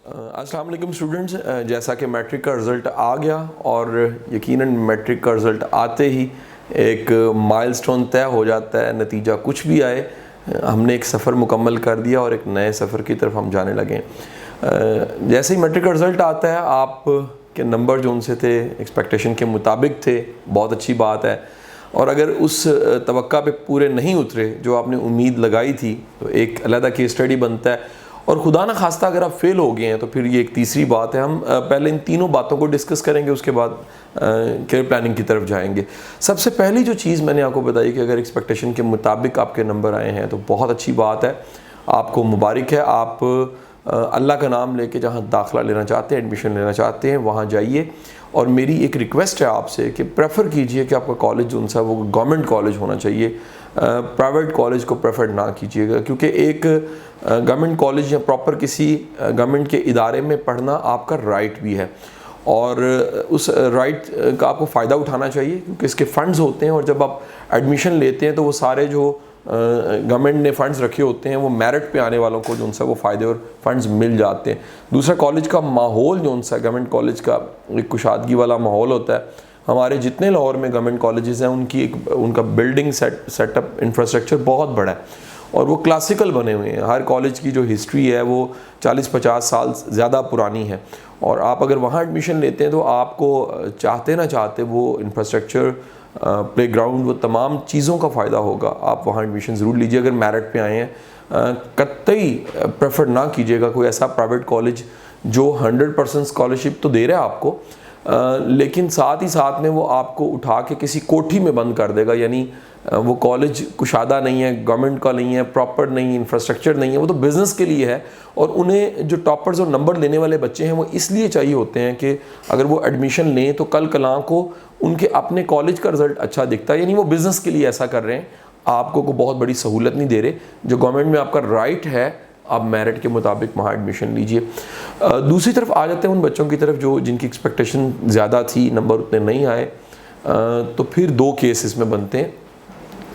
अस्सलाम वालेकुम स्टूडेंट्स, जैसा कि मैट्रिक का रिज़ल्ट आ गया और यकीनन मैट्रिक का रिज़ल्ट आते ही एक माइलस्टोन तय हो जाता है। नतीजा कुछ भी आए, हमने एक सफ़र मुकम्मल कर दिया और एक नए सफ़र की तरफ हम जाने लगे। जैसे ही मैट्रिक का रिज़ल्ट आता है, आप के नंबर जो उनसे थे एक्सपेक्टेशन के मुताबिक थे, बहुत अच्छी बात है। और अगर उस तवक्का पे पूरे नहीं उतरे जो आपने उम्मीद लगाई थी, तो एक अलग केस स्टडी बनता है। और खुदा ना खास्ता अगर आप फेल हो गए हैं तो फिर ये एक तीसरी बात है। हम पहले इन तीनों बातों को डिस्कस करेंगे, उसके बाद करियर प्लानिंग की तरफ जाएंगे। सबसे पहली जो चीज़ मैंने आपको बताई कि अगर एक्सपेक्टेशन के मुताबिक आपके नंबर आए हैं तो बहुत अच्छी बात है, आपको मुबारक है। आप अल्लाह का नाम लेके जहाँ दाखिला लेना चाहते हैं, एडमिशन लेना चाहते हैं, वहाँ जाइए। और मेरी एक रिक्वेस्ट है आपसे कि प्रेफर कीजिए कि आपका कॉलेज जो सा वो गवर्नमेंट कॉलेज होना चाहिए, प्राइवेट कॉलेज को प्रेफर ना कीजिएगा, क्योंकि एक गवर्नमेंट कॉलेज या प्रॉपर किसी गवर्नमेंट के इदारे में पढ़ना आपका राइट भी है और उस राइट का आपको फ़ायदा उठाना चाहिए, क्योंकि इसके फ़ंड्स होते हैं। और जब आप एडमिशन लेते हैं तो वो सारे जो गवर्नमेंट ने फ़ंड्स रखे होते हैं वो मेरिट पे आने वालों को जो उनसे वो फ़ायदे और फंड्स मिल जाते हैं। दूसरा, कॉलेज का माहौल जो उनसा गवर्नमेंट कॉलेज का एक कुशादगी वाला माहौल होता है। हमारे जितने लाहौर में गवर्नमेंट कॉलेजेस हैं उनका बिल्डिंग सेटअप इंफ्रास्ट्रक्चर बहुत बड़ा है और वो क्लासिकल बने हुए हैं। हर कॉलेज की जो हिस्ट्री है वो 40-50 साल ज़्यादा पुरानी है। और आप अगर वहाँ एडमिशन लेते हैं तो आपको चाहते ना चाहते वो इंफ्रास्ट्रक्चर, प्लेग्राउंड, वो तमाम चीज़ों का फ़ायदा होगा। आप वहाँ एडमिशन ज़रूर लीजिए अगर मेरिट पे आए हैं। कतई प्रेफर ना कीजिएगा कोई ऐसा प्राइवेट कॉलेज जो 100% स्कॉलरशिप तो दे रहा है आपको, लेकिन साथ ही साथ में वो आपको उठा के किसी कोठी में बंद कर देगा। यानी वो कॉलेज कुशादा नहीं है, गवर्नमेंट का नहीं है, प्रॉपर नहीं, इंफ्रास्ट्रक्चर नहीं है, वो तो बिज़नेस के लिए है। और उन्हें जो टॉपर्स और नंबर लेने वाले बच्चे हैं वो इसलिए चाहिए होते हैं कि अगर वो एडमिशन लें तो कल कलां को उनके अपने कॉलेज का रिज़ल्ट अच्छा दिखता है। यानी वो बिज़नेस के लिए ऐसा कर रहे हैं, आपको को बहुत बड़ी सहूलत नहीं दे रहे। जो गवर्नमेंट में आपका राइट है, आप मेरिट के मुताबिक वहाँ एडमिशन लीजिए। दूसरी तरफ आ जाते हैं उन बच्चों की तरफ जो जिनकी एक्सपेक्टेशन ज़्यादा थी, नंबर उतने नहीं आए। तो फिर दो केस इसमें बनते हैं।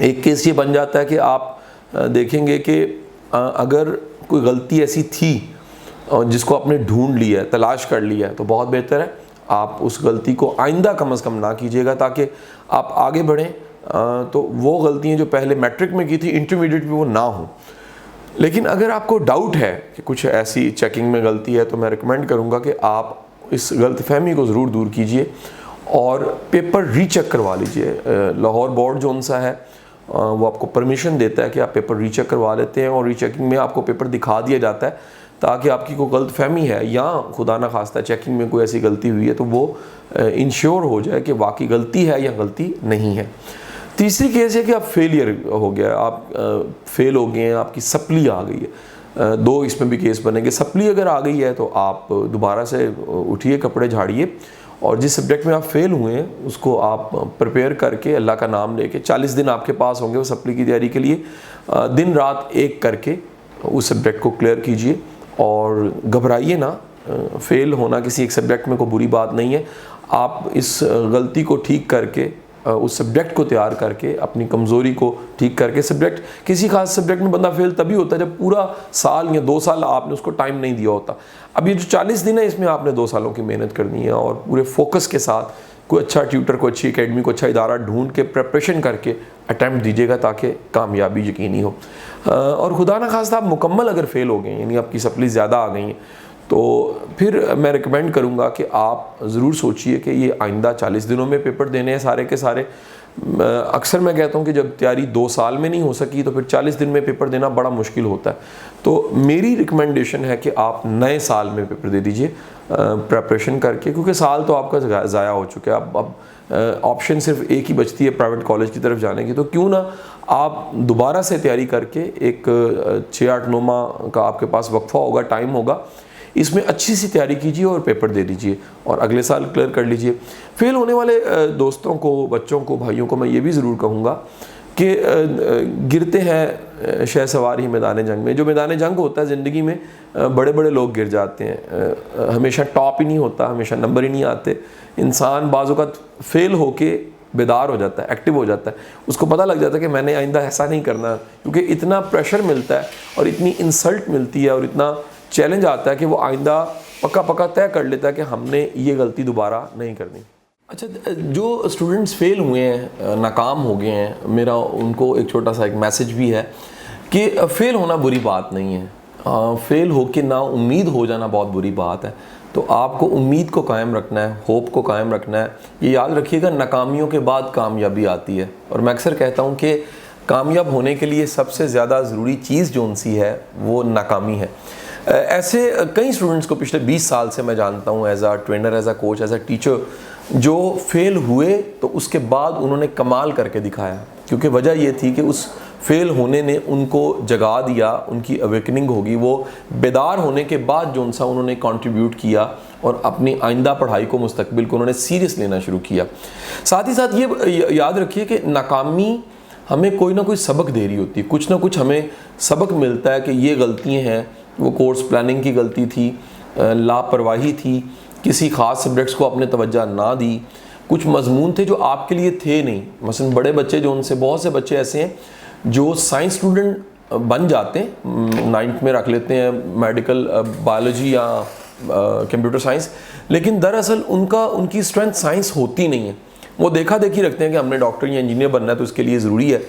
एक केस ये बन जाता है कि आप देखेंगे कि अगर कोई गलती ऐसी थी जिसको आपने ढूंढ लिया है, तलाश कर लिया है, तो बहुत बेहतर है आप उस गलती को आइंदा कम से कम ना कीजिएगा, ताकि आप आगे बढ़ें। तो वो गलतियाँ जो पहले मैट्रिक में की थी, इंटरमीडिएट में वो ना हो। लेकिन अगर आपको डाउट है कि कुछ ऐसी चेकिंग में गलती है तो मैं रिकमेंड करूँगा कि आप इस गलतफहमी को ज़रूर दूर कीजिए और पेपर रीचेक करवा लीजिए। लाहौर बोर्ड जो उनसा है वो आपको परमिशन देता है कि आप पेपर रीचेक करवा लेते हैं और रीचेकिंग में आपको पेपर दिखा दिया जाता है, ताकि आपकी कोई गलतफहमी है या खुदा ना खास्ता चेकिंग में कोई ऐसी गलती हुई है तो वो इंश्योर हो जाए कि वाकई गलती है या गलती नहीं है। तीसरी केस है कि आप फेलियर हो गया, आप फेल हो गए हैं, आपकी सप्ली आ गई है। दो इसमें भी केस बनेंगे। सप्ली अगर आ गई है तो आप दोबारा से उठिए, कपड़े झाड़िए और जिस सब्जेक्ट में आप फेल हुए हैं उसको आप प्रिपेयर करके अल्लाह का नाम लेके 40 दिन आपके पास होंगे वो सप्ली की तैयारी के लिए, दिन रात एक करके उस सब्जेक्ट को क्लियर कीजिए और घबराइए ना। फेल होना किसी एक सब्जेक्ट में कोई बुरी बात नहीं है। आप इस गलती को ठीक करके, उस सब्जेक्ट को तैयार करके, अपनी कमज़ोरी को ठीक करके, सब्जेक्ट किसी खास सब्जेक्ट में बंदा फेल तभी होता है जब पूरा साल या 2 साल आपने उसको टाइम नहीं दिया होता। अब ये जो 40 दिन है इसमें आपने 2 सालों की मेहनत करनी है और पूरे फोकस के साथ कोई अच्छा ट्यूटर, को अच्छी एकेडमी, को अच्छा इदारा ढूंढ के प्रेपरेशन करके अटैम्प्ट दीजिएगा ताकि कामयाबी यकीनी हो। और खुदा ना खास्ता आप मुकम्मल अगर फेल हो गए, यानी आपकी सप्ली ज़्यादा आ गई हैं, तो फिर मैं रिकमेंड करूँगा कि आप ज़रूर सोचिए कि ये आइंदा 40 दिनों में पेपर देने हैं सारे के सारे। अक्सर मैं कहता हूँ कि जब तैयारी 2 साल में नहीं हो सकी तो फिर 40 दिन में पेपर देना बड़ा मुश्किल होता है। तो मेरी रिकमेंडेशन है कि आप नए साल में पेपर दे दीजिए प्रेपरेशन करके, क्योंकि साल तो आपका ज़ाया हो चुका है। अब ऑप्शन सिर्फ एक ही बचती है प्राइवेट कॉलेज की तरफ जाने की। तो क्यों ना आप दोबारा से तैयारी करके एक 6-8-9 माह का आपके पास वक्फा होगा, टाइम होगा, इसमें अच्छी सी तैयारी कीजिए और पेपर दे दीजिए और अगले साल क्लियर कर लीजिए। फेल होने वाले दोस्तों को, बच्चों को, भाइयों को मैं ये भी ज़रूर कहूँगा कि गिरते हैं शहसवार ही मैदान जंग में। जो मैदान जंग होता है ज़िंदगी में, बड़े बड़े लोग गिर जाते हैं, हमेशा टॉप ही नहीं होता, हमेशा नंबर ही नहीं आते। इंसान बाज़ों का फेल होके बेदार हो जाता है, एक्टिव हो जाता है, उसको पता लग जाता है कि मैंने आइंदा ऐसा नहीं करना, क्योंकि इतना प्रेशर मिलता है और इतनी इंसल्ट मिलती है और इतना चैलेंज आता है कि वो आइंदा पक्का पक्का तय कर लेता है कि हमने ये गलती दोबारा नहीं करनी। अच्छा, जो स्टूडेंट्स फेल हुए हैं, नाकाम हो गए हैं, मेरा उनको एक छोटा सा एक मैसेज भी है कि फेल होना बुरी बात नहीं है। फेल हो के ना उम्मीद हो जाना बहुत बुरी बात है। तो आपको उम्मीद को कायम रखना है, होप को कायम रखना है। ये याद रखिएगा, नाकामियों के बाद कामयाबी आती है। और मैं अक्सर कहता हूँ कि कामयाब होने के लिए सबसे ज़्यादा ज़रूरी चीज़ जो उनसी है वो नाकामी है। ऐसे कई स्टूडेंट्स को पिछले 20 साल से मैं जानता हूँ, एज आ ट्रेनर, एज आ कोच, एज आ टीचर, जो फेल हुए तो उसके बाद उन्होंने कमाल करके दिखाया। क्योंकि वजह ये थी कि उस फेल होने ने उनको जगा दिया, उनकी अवेकनिंग होगी। वो बेदार होने के बाद जो उनसा उन्होंने कंट्रीब्यूट किया और अपनी आइंदा पढ़ाई को, मुस्तकबिल को उन्होंने सीरियस लेना शुरू किया। साथ ही साथ ये याद रखिए कि नाकामी हमें कोई ना कोई सबक दे रही होती है, कुछ ना कुछ हमें सबक मिलता है कि ये गलतियाँ हैं, वो कोर्स प्लानिंग की गलती थी, लापरवाही थी, किसी ख़ास सब्जेक्ट्स को आपने तवज्जो ना दी, कुछ मजमून थे जो आपके लिए थे नहीं। मसलन बड़े बच्चे जो, उनसे बहुत से बच्चे ऐसे हैं जो साइंस स्टूडेंट बन जाते हैं, 9th में रख लेते हैं मेडिकल, बायोलॉजी या कंप्यूटर साइंस, लेकिन दरअसल उनकी स्ट्रेंथ साइंस होती नहीं है। वो देखा देखी रखते हैं कि हमने डॉक्टर या इंजीनियर बनना है तो उसके लिए ज़रूरी है,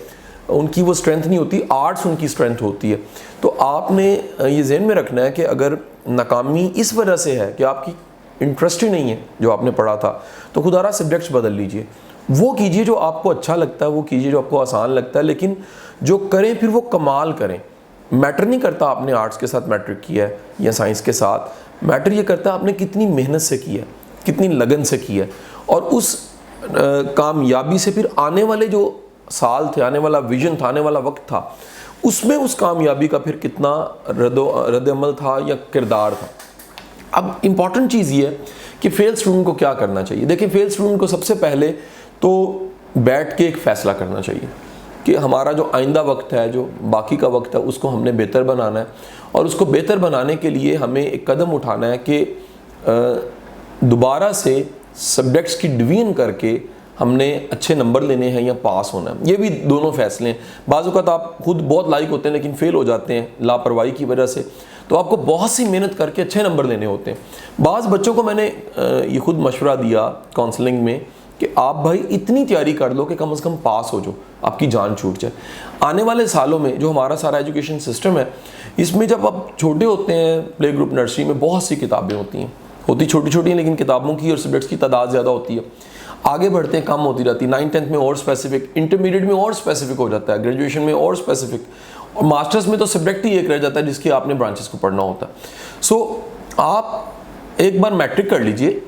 उनकी वो स्ट्रेंथ नहीं होती, आर्ट्स उनकी स्ट्रेंथ होती है। तो आपने ये ज़हन में रखना है कि अगर नाकामी इस वजह से है कि आपकी इंटरेस्ट ही नहीं है जो आपने पढ़ा था, तो खुदारा सब्जेक्ट्स बदल लीजिए। वो कीजिए जो आपको अच्छा लगता है, वो कीजिए जो आपको आसान लगता है, लेकिन जो करें फिर वो कमाल करें। मैटर नहीं करता आपने आर्ट्स के साथ मैट्रिक किया है या साइंस के साथ, मैटर ये करता है आपने कितनी मेहनत से किया है, कितनी लगन से किया है, और उस कामयाबी से फिर आने वाले जो साल थे, आने वाला विजन था, आने वाला वक्त था, उसमें उस कामयाबी का फिर कितना रद्द-अमल था या किरदार था। अब इम्पॉर्टेंट चीज़ ये है कि फेल स्टूडेंट को क्या करना चाहिए। देखिए, फेल स्टूडेंट को सबसे पहले तो बैठ के एक फ़ैसला करना चाहिए कि हमारा जो आइंदा वक्त है, जो बाकी का वक्त है, उसको हमने बेहतर बनाना है। और उसको बेहतर बनाने के लिए हमें एक कदम उठाना है कि दोबारा से सब्जेक्ट्स की डिवीज़न करके हमने अच्छे नंबर लेने हैं या पास होना है। ये भी दोनों फैसले हैं। बाज़ औक़ात आप खुद बहुत लाइक होते हैं लेकिन फ़ेल हो जाते हैं लापरवाही की वजह से, तो आपको बहुत सी मेहनत करके अच्छे नंबर लेने होते हैं। बाज़ बच्चों को मैंने ये खुद मशवरा दिया काउंसलिंग में कि आप भाई इतनी तैयारी कर लो कि कम से कम पास हो, जो आपकी जान छूट जाए। आने वाले सालों में जो हमारा सारा एजुकेशन सिस्टम है, इसमें जब आप छोटे होते हैं, प्ले ग्रुप, नर्सरी में बहुत सी किताबें होती छोटी छोटी हैं, लेकिन किताबों की और सब्जेक्ट्स की तादाद ज़्यादा होती है। आगे बढ़ते हैं कम होती रहती है। 9th-10th में और स्पेसिफिक, इंटरमीडिएट में और स्पेसिफिक हो जाता है, ग्रेजुएशन में और स्पेसिफिक, और मास्टर्स में तो सब्जेक्ट ही एक रह जाता है जिसकी आपने ब्रांचेस को पढ़ना होता है। सो आप एक बार मैट्रिक कर लीजिए,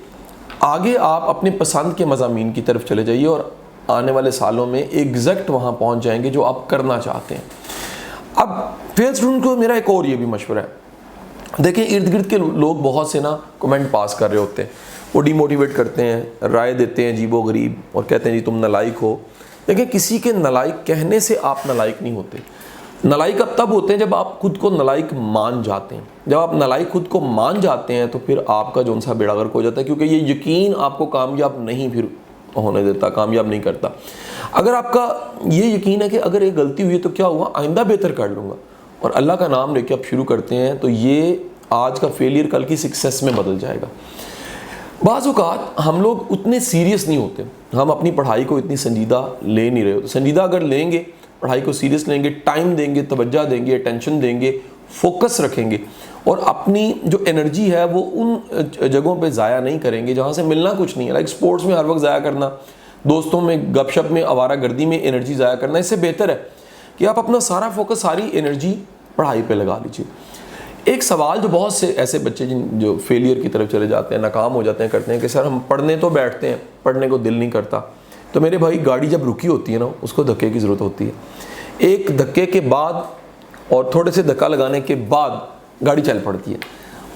आगे आप अपने पसंद के मज़ामीन की तरफ चले जाइए और आने वाले सालों में एग्जैक्ट वहाँ पहुँच जाएंगे जो आप करना चाहते हैं। अब फेल स्टूडेंट को मेरा एक और ये भी मशवरा है, देखिए इर्द गिर्द के लोग बहुत से ना कमेंट पास कर रहे होते हैं, वो डिमोटिवेट करते हैं, राय देते हैं अजीबो गरीब, और कहते हैं जी तुम नलायक हो। देखिए, किसी के नलायक कहने से आप नलायक नहीं होते। नलायक अब तब होते हैं जब आप खुद को नलायक मान जाते हैं। जब आप नलायक खुद को मान जाते हैं तो फिर आपका जो सा बेड़ा गर्क हो जाता है, क्योंकि ये यकीन आपको कामयाब नहीं फिर होने देता, कामयाब नहीं करता। अगर आपका ये यकीन है कि अगर एक गलती हुई तो क्या हुआ, आइंदा बेहतर कर लूँगा, और अल्लाह का नाम लेके आप शुरू करते हैं, तो ये आज का फेलियर कल की सक्सेस में बदल जाएगा। बाज़ औक़ात हम लोग उतने सीरियस नहीं होते, हम अपनी पढ़ाई को इतनी संजीदा ले नहीं रहे होते। संजीदा अगर लेंगे, पढ़ाई को सीरियस लेंगे, टाइम देंगे, तवज्जो देंगे, अटेंशन देंगे, फोकस रखेंगे, और अपनी जो एनर्जी है वो उन जगहों पे ज़ाया नहीं करेंगे जहाँ से मिलना कुछ नहीं है। लाइक स्पोर्ट्स में हर वक्त ज़ाया करना, दोस्तों में गपशप में, आवारागर्दी में एनर्जी ज़ाया करना, इससे बेहतर है कि आप अपना सारा फोकस, सारी एनर्जी पढ़ाई पे लगा लीजिए। एक सवाल जो बहुत से ऐसे बच्चे जो फेलियर की तरफ चले जाते हैं, नाकाम हो जाते हैं, करते हैं कि सर हम पढ़ने तो बैठते हैं, पढ़ने को दिल नहीं करता। तो मेरे भाई, गाड़ी जब रुकी होती है ना, उसको धक्के की ज़रूरत होती है। एक धक्के के बाद और थोड़े से धक्का लगाने के बाद गाड़ी चल पड़ती है।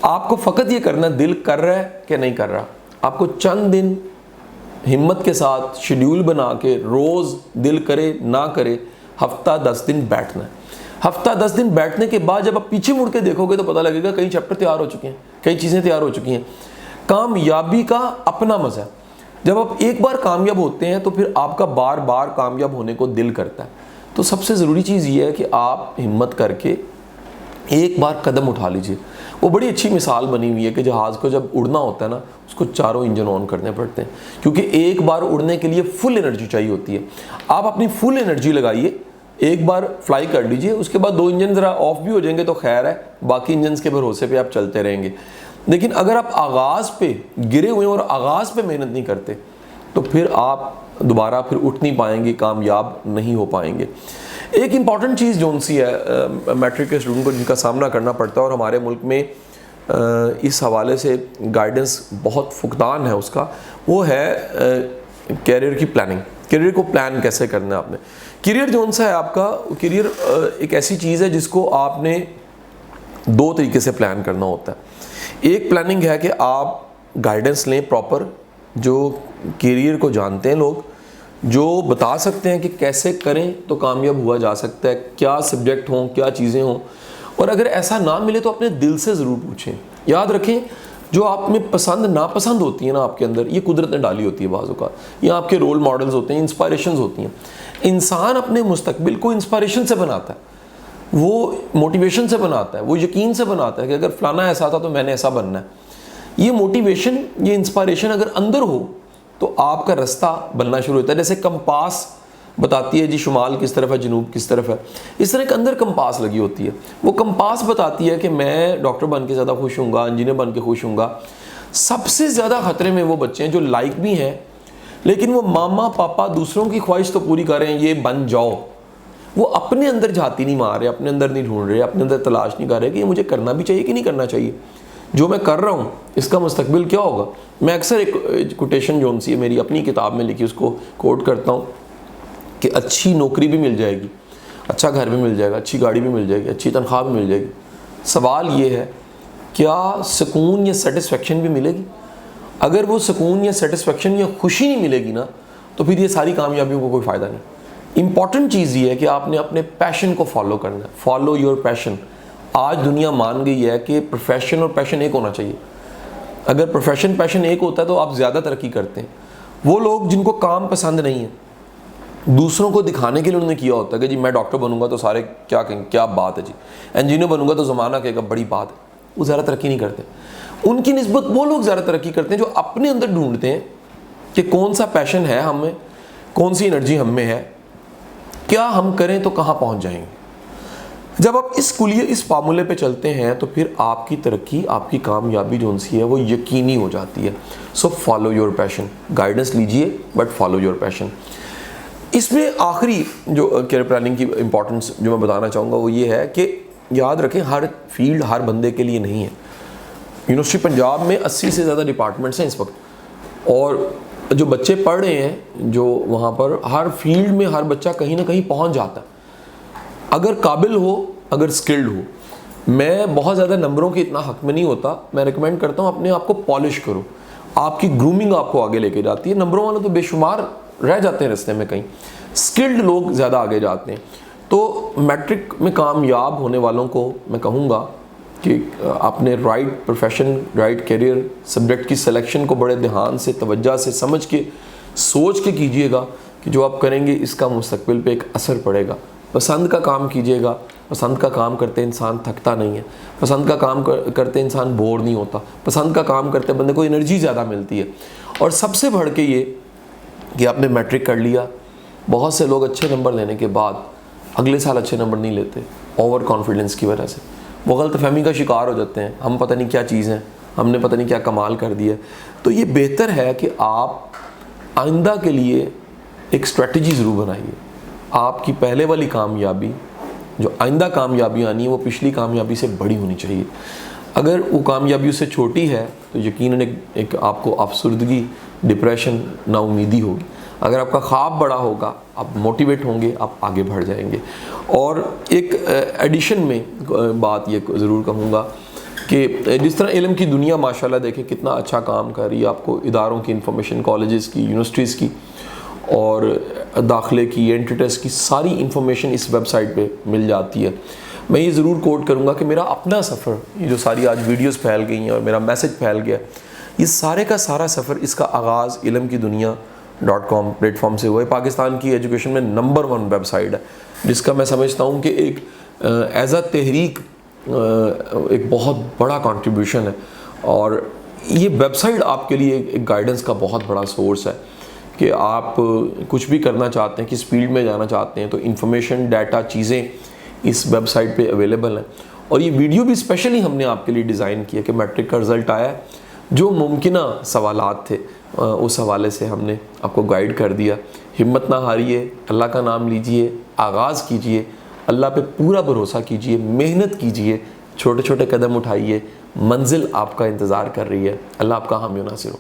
आपको फ़कत ये करना, दिल कर रहा है कि नहीं कर रहा। आपको चंद दिन हिम्मत के साथ शेड्यूल बना के, रोज़ दिल करे ना करे, हफ्ता 10 दिन बैठना है। हफ्ता 10 दिन बैठने के बाद जब आप पीछे मुड़ के देखोगे तो पता लगेगा कई चैप्टर तैयार हो चुके हैं, कई चीज़ें तैयार हो चुकी हैं। कामयाबी का अपना मज़ा है। जब आप एक बार कामयाब होते हैं तो फिर आपका बार बार कामयाब होने को दिल करता है। तो सबसे ज़रूरी चीज़ ये है कि आप हिम्मत करके एक बार कदम उठा लीजिए। वो बड़ी अच्छी मिसाल बनी हुई है कि जहाज़ को जब उड़ना होता है ना, उसको चारों इंजन ऑन करने पड़ते हैं, क्योंकि एक बार उड़ने के लिए फुल एनर्जी चाहिए होती है। आप अपनी फुल एनर्जी लगाइए, एक बार फ्लाई कर लीजिए, उसके बाद 2 इंजन ज़रा ऑफ भी हो जाएंगे तो खैर है, बाकी इंजन के भरोसे पे आप चलते रहेंगे। लेकिन अगर आप आगाज़ पे गिरे हुए हैं और आगाज़ पे मेहनत नहीं करते तो फिर आप दोबारा फिर उठ नहीं पाएंगे, कामयाब नहीं हो पाएंगे। एक इम्पॉर्टेंट चीज़ जोन सी है मैट्रिक के स्टूडेंट को जिनका सामना करना पड़ता है, और हमारे मुल्क में इस हवाले से गाइडेंस बहुत फुकदान है उसका, वो है कैरियर की प्लानिंग। कैरियर को प्लान कैसे करना है आपने। कैरियर जोन सा है आपका, कैरियर एक ऐसी चीज़ है जिसको आपने 2 तरीके से प्लान करना होता है। एक प्लानिंग है कि आप गाइडेंस लें प्रॉपर, जो कैरियर को जानते हैं लोग, जो बता सकते हैं कि कैसे करें तो कामयाब हुआ जा सकता है, क्या सब्जेक्ट हों, क्या चीज़ें हों। और अगर ऐसा ना मिले तो अपने दिल से ज़रूर पूछें। याद रखें, जो आप में पसंद नापसंद होती है ना आपके अंदर, ये कुदरत ने डाली होती है बाज़ों का, ये आपके रोल मॉडल्स होते हैं, इंस्पायरेशंस होती हैं। इंसान अपने मुस्तकबिल को इंस्पायरेशन से बनाता है, वो मोटिवेशन से बनाता है, वो यकीन से बनाता है कि अगर फलाना ऐसा था तो मैंने ऐसा बनना है। ये मोटिवेशन, ये इंस्पायरेशन अगर अंदर हो तो आपका रास्ता बनना शुरू होता है। जैसे कंपास बताती है जी शुमाल किस तरफ है, जनूब किस तरफ है, इस तरह के अंदर कंपास लगी होती है। वो कंपास बताती है कि मैं डॉक्टर बन के ज़्यादा खुश हूँगा, इंजीनियर बन के खुश हूँगा। सबसे ज़्यादा ख़तरे में वो बच्चे हैं जो लाइक भी हैं, लेकिन वो मामा पापा दूसरों की ख्वाहिश तो पूरी कर रहे हैं, ये बन जाओ। वो अपने अंदर झाती नहीं मार रहे, अपने अंदर नहीं ढूंढ रहे, अपने अंदर तलाश नहीं कर रहे कि ये मुझे करना भी चाहिए कि नहीं करना चाहिए, जो मैं कर रहा हूँ इसका मुस्तकबिल क्या होगा। मैं अक्सर एक कोटेशन जोन सी है मेरी अपनी किताब में लिखी, उसको कोट करता हूँ कि अच्छी नौकरी भी मिल जाएगी, अच्छा घर भी मिल जाएगा, अच्छी गाड़ी भी मिल जाएगी, अच्छी तनख्वाह भी मिल जाएगी। सवाल ये है, क्या सुकून या सेटिस्फेक्शन भी मिलेगी? अगर वो सुकून या सेटिस्फेक्शन या खुशी नहीं मिलेगी ना, तो फिर ये सारी कामयाबियों को कोई फ़ायदा नहीं। इंपॉर्टेंट चीज़ ये है कि आपने अपने पैशन को फॉलो करना है। Follow your passion. आज दुनिया मान गई है कि प्रोफेशन और पैशन एक होना चाहिए। अगर प्रोफेशन पैशन एक होता है तो आप ज़्यादा तरक्की करते हैं। वो लोग जिनको काम पसंद नहीं है, दूसरों को दिखाने के लिए उन्होंने किया होता है कि जी मैं डॉक्टर बनूंगा तो सारे क्या कहेंगे, क्या बात है जी, इंजीनियर बनूंगा तो ज़माना कहेगा बड़ी बात है, वो ज़्यादा तरक्की नहीं करते। उनकी निस्बत वो लोग ज़्यादा तरक्की करते हैं जो अपने अंदर ढूंढते हैं कि कौन सा पैशन है हमें, कौन सी एनर्जी हम में है, क्या हम करें तो कहाँ पहुँच जाएंगे। जब आप इस फार्मूले पे चलते हैं तो फिर आपकी तरक्की, आपकी कामयाबी जो सी है वो यकीनी हो जाती है। So follow your passion. Guidance लीजिए बट फॉलो योर पैशन। इसमें आखिरी जो कैरियर प्लानिंग की इंपॉर्टेंस जो मैं बताना चाहूँगा वो ये है कि याद रखें, हर फील्ड हर बंदे के लिए नहीं है। यूनिवर्सिटी पंजाब में 80 से ज़्यादा डिपार्टमेंट्स हैं इस वक्त, और जो बच्चे पढ़ रहे हैं जो वहाँ पर, हर फील्ड में हर बच्चा कहीं ना कहीं पहुँच जाता है अगर काबिल हो, अगर स्किल्ड हो। मैं बहुत ज़्यादा नंबरों के इतना हक में नहीं होता, मैं रिकमेंड करता हूँ अपने आप को पॉलिश करो। आपकी ग्रूमिंग आपको आगे लेके जाती है। नंबरों वाले तो बेशुमार रह जाते हैं रास्ते में, कहीं स्किल्ड लोग ज़्यादा आगे जाते हैं। तो मैट्रिक में कामयाब होने वालों को मैं कहूँगा कि आपने right profession, right career, subject की सिलेक्शन को बड़े ध्यान से, तवज्जो से, समझ के, सोच के कीजिएगा कि जो आप करेंगे इसका मुस्तकबिल पे एक असर पड़ेगा। पसंद का काम कीजिएगा। पसंद का काम करते इंसान थकता नहीं है। पसंद का काम करते इंसान बोर नहीं होता। पसंद का काम करते बंदे को एनर्जी ज़्यादा मिलती है। और सबसे बढ़ के ये कि आपने मैट्रिक कर लिया, बहुत से लोग अच्छे नंबर लेने के बाद अगले साल अच्छे नंबर नहीं लेते, ओवर कॉन्फिडेंस की वजह से। वो गलतफहमी का शिकार हो जाते हैं, हम पता नहीं क्या चीज़ हैं, हमने पता नहीं क्या कमाल कर दिया। तो ये बेहतर है कि आप आइंदा के लिए एक स्ट्रेटजी ज़रूर बनाइए। आपकी पहले वाली कामयाबी, जो आइंदा कामयाबी आनी है, वो पिछली कामयाबी से बड़ी होनी चाहिए। अगर वो कामयाबी उससे छोटी है तो यकीनन एक आपको अफसुर्दगी, डिप्रेशन, नाउमीदी होगी। अगर आपका ख्वाब बड़ा होगा, आप मोटिवेट होंगे, आप आगे बढ़ जाएंगे। और एक एडिशन में बात ये ज़रूर कहूँगा कि जिस तरह इल्म की दुनिया माशाल्लाह देखें कितना अच्छा काम कर रही है, आपको इदारों की इंफॉर्मेशन, कॉलेजेस की, यूनिवर्सिटीज़ की और दाखिले की, एंट्री टेस्ट की सारी इंफॉर्मेशन इस वेबसाइट पे मिल जाती है। मैं ये ज़रूर कोट करूँगा कि मेरा अपना सफ़र, ये जो सारी आज वीडियोस फैल गई हैं और मेरा मैसेज फैल गया, ये सारे का सारा सफ़र, इसका आगाज़ इल्म की दुनिया .com प्लेटफॉर्म से हुआ है। पाकिस्तान की एजुकेशन में नंबर 1 वेबसाइट है, जिसका मैं समझता हूँ कि एक एज अ तहरीक एक बहुत बड़ा कंट्रीब्यूशन है। और ये वेबसाइट आपके लिए एक गाइडेंस का बहुत बड़ा सोर्स है कि आप कुछ भी करना चाहते हैं, किस फील्ड में जाना चाहते हैं, तो इन्फॉर्मेशन, डाटा, चीज़ें इस वेबसाइट पे अवेलेबल हैं। और ये वीडियो भी स्पेशली हमने आपके लिए डिज़ाइन किया कि मैट्रिक का रिज़ल्ट आया, जो मुमकिना सवालात थे उस हवाले से हमने आपको गाइड कर दिया। हिम्मत ना हारिए, अल्लाह का नाम लीजिए, आगाज़ कीजिए, अल्लाह पे पूरा भरोसा कीजिए, मेहनत कीजिए, छोटे छोटे कदम उठाइए, मंजिल आपका इंतज़ार कर रही है। अल्लाह आपका हामी नासिर हो।